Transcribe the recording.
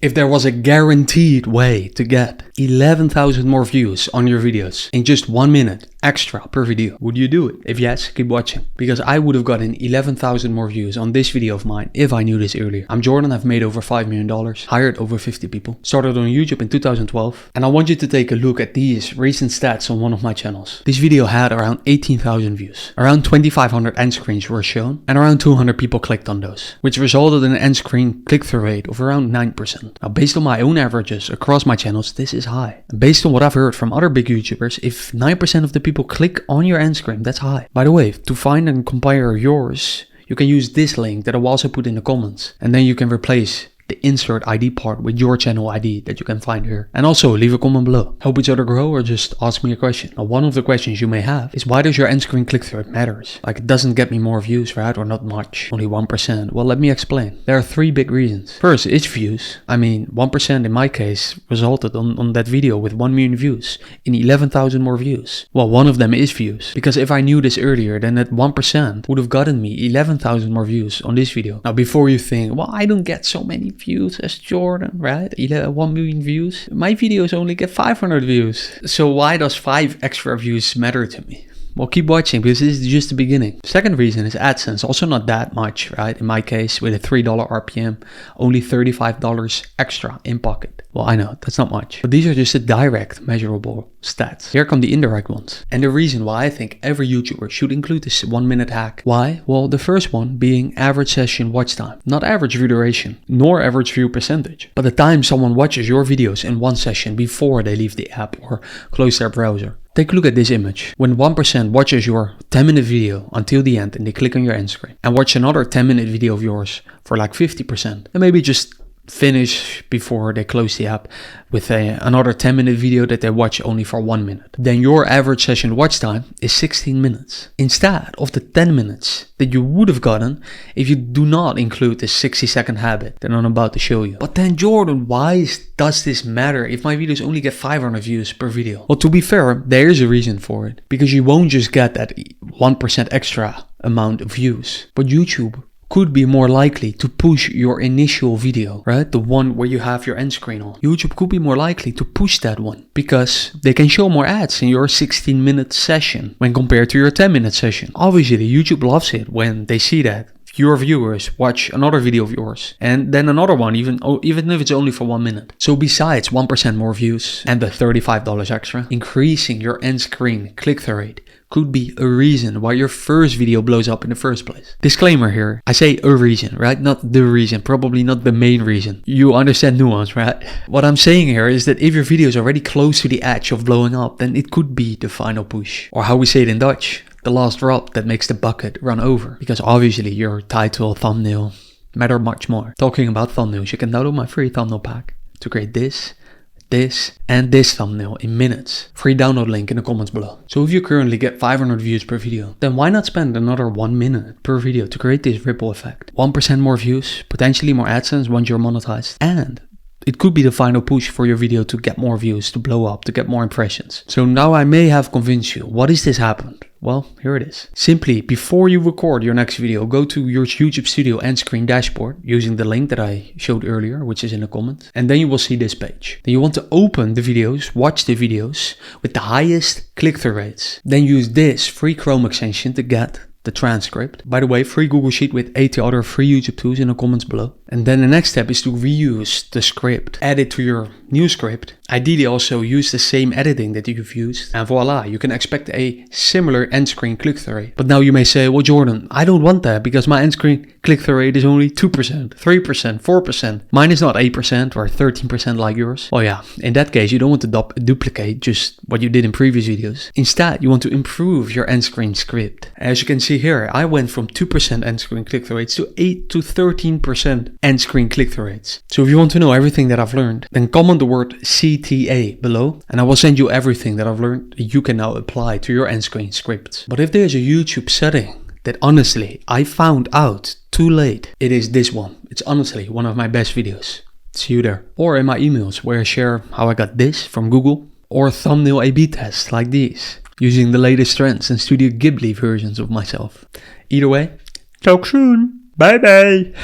If there was a guaranteed way to get 11,000 more views on your videos in just 1 minute extra per video, would you do it? If yes, keep watching, because I would have gotten 11,000 more views on this video of mine if I knew this earlier. I'm Jordan, I've made over $5 million, hired over 50 people, started on YouTube in 2012, and I want you to take a look at these recent stats on one of my channels. This video had around 18,000 views, around 2,500 end screens were shown, and around 200 people clicked on those, which resulted in an end screen click-through rate of around 9%. Now, based on my own averages across my channels, this is high. And based on what I've heard from other big YouTubers, if 9% of the people click on your end screen, that's high. By the way, to find and compare yours, you can use this link that I will also put in the comments, and then you can replace the insert ID part with your channel ID that you can find here. And also leave a comment below. Help each other grow or just ask me a question. Now, one of the questions you may have is, why does your end screen click-through rate matters? Like, it doesn't get me more views, right? Or not much, only 1%. Well, let me explain. There are 3 big reasons. First, it's views. I mean, 1% in my case resulted on that video with 1 million views in 11,000 more views. Well, one of them is views, because if I knew this earlier, then that 1% would have gotten me 11,000 more views on this video. Now, before you think, well, I don't get so many views as Jordan, right? 1 million views. My videos only get 500 views. So why does 5 extra views matter to me? Well, keep watching, because this is just the beginning. Second reason is AdSense. Also not that much, right? In my case, with a $3 RPM, only $35 extra in pocket. Well, I know, that's not much. But these are just the direct measurable stats. Here come the indirect ones. And the reason why I think every YouTuber should include this 1 minute hack. Why? Well, the first one being average session watch time. Not average view duration, nor average view percentage, but the time someone watches your videos in one session before they leave the app or close their browser. Take a look at this image. When 1% watches your 10-minute video until the end and they click on your end screen, and watch another 10-minute video of yours for like 50%, and maybe just finish before they close the app with another 10-minute video that they watch only for 1 minute, then your average session watch time is 16 minutes instead of the 10 minutes that you would have gotten if you do not include the 60-second habit that I'm about to show you. But then, Jordan, why does this matter if my videos only get 500 views per video? Well, to be fair, there is a reason for it, because you won't just get that 1% extra amount of views, but YouTube could be more likely to push your initial video, right? The one where you have your end screen on. YouTube could be more likely to push that one because they can show more ads in your 16-minute session when compared to your 10-minute session. Obviously, YouTube loves it when they see that your viewers watch another video of yours and then another one, even if it's only for 1 minute. So besides 1% more views and the $35 extra, increasing your end screen click-through rate could be a reason why your first video blows up in the first place. Disclaimer here, I say a reason, right? Not the reason, probably not the main reason. You understand nuance, right? What I'm saying here is that if your video is already close to the edge of blowing up, then it could be the final push. Or how we say it in Dutch, the last drop that makes the bucket run over. Because obviously your title, thumbnail matter much more. Talking about thumbnails, you can download my free thumbnail pack to create this, and this thumbnail in minutes. Free download link in the comments below. So if you currently get 500 views per video, then why not spend another 1 minute per video to create this ripple effect? 1% more views, potentially more AdSense once you're monetized, and it could be the final push for your video to get more views, to blow up, to get more impressions. So now I may have convinced you. What is this happened? Well, here it is. Simply, before you record your next video, go to your YouTube Studio end screen dashboard using the link that I showed earlier, which is in the comments. And then you will see this page. Then you want to open the videos, watch the videos with the highest click-through rates. Then use this free Chrome extension to get the transcript. By the way, free Google Sheet with 80 other free YouTube tools in the comments below. And then the next step is to reuse the script, add it to your new script. Ideally also use the same editing that you've used, and voila, you can expect a similar end screen click-through rate. But now you may say, well, Jordan, I don't want that because my end screen click-through rate is only 2%, 3%, 4%. Mine is not 8% or 13% like yours. Well, yeah, in that case, you don't want to duplicate just what you did in previous videos. Instead, you want to improve your end screen script. As you can see here, I went from 2% end screen click-through rates to 8 to 13% end screen click-through rates. So if you want to know everything that I've learned, then comment the word CTA below, and I will send you everything that I've learned that you can now apply to your end screen scripts. But if there's a YouTube setting that honestly I found out too late, it is this one. It's honestly one of my best videos. See you there. Or in my emails where I share how I got this from Google, or thumbnail A/B tests like these, using the latest trends and Studio Ghibli versions of myself. Either way, talk soon. Bye bye.